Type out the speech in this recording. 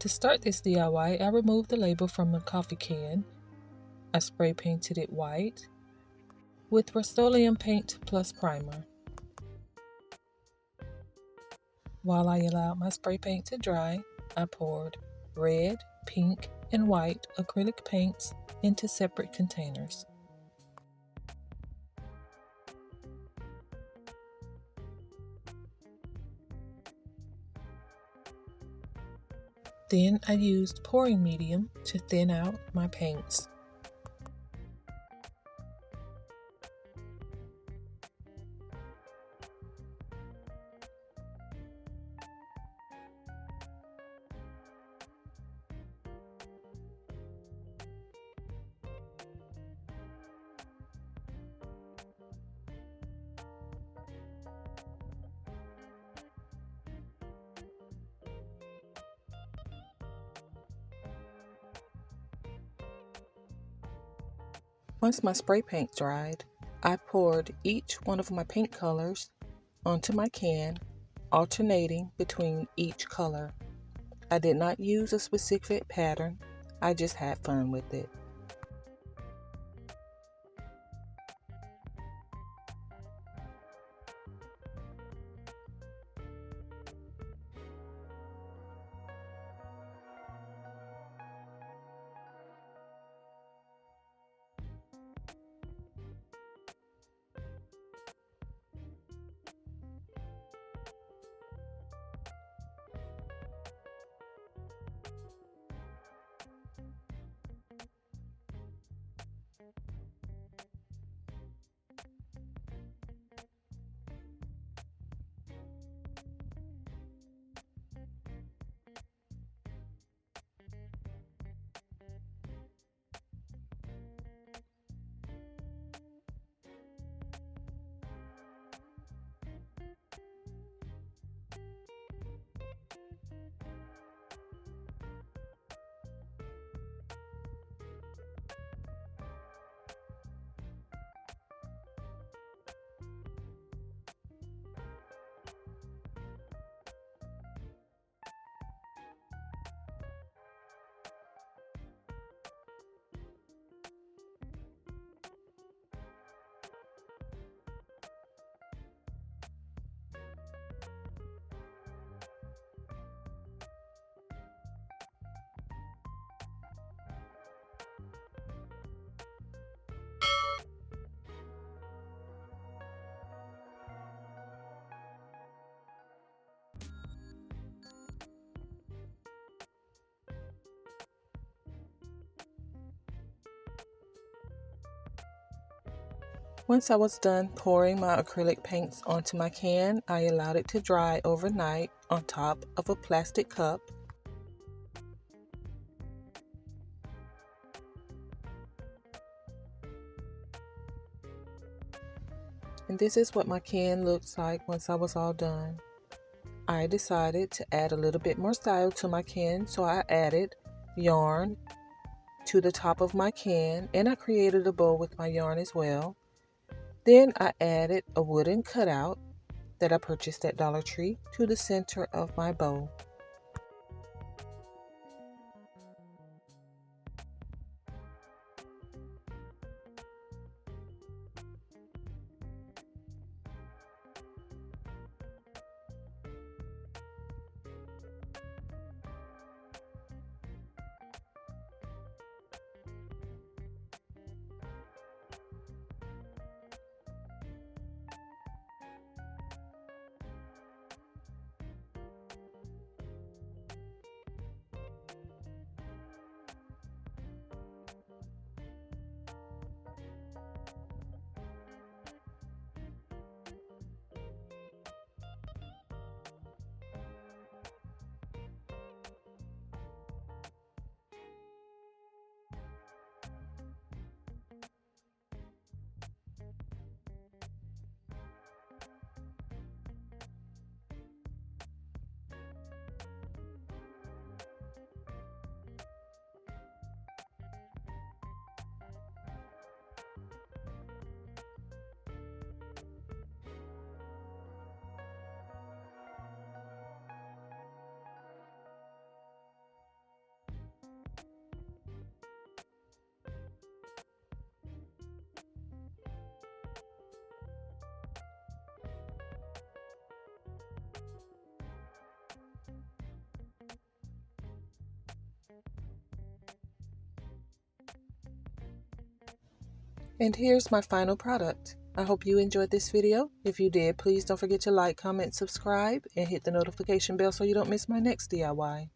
To start this DIY, I removed the label from the coffee can. I spray painted it white with Rust-Oleum paint plus primer. While I allowed my spray paint to dry, I poured red, pink, and white acrylic paints into separate containers. Then I used pouring medium to thin out my paints. Once my spray paint dried, I poured each one of my paint colors onto my can, alternating between each color. I did not use a specific pattern, I just had fun with it. Once I was done pouring my acrylic paints onto my can, I allowed it to dry overnight on top of a plastic cup. And this is what my can looks like once I was all done. I decided to add a little bit more style to my can, so I added yarn to the top of my can, and I created a bow with my yarn as well. Then I added a wooden cutout that I purchased at Dollar Tree to the center of my bow. And here's my final product. I hope you enjoyed this video. If you did, please don't forget to like, comment, subscribe, and hit the notification bell so you don't miss my next DIY.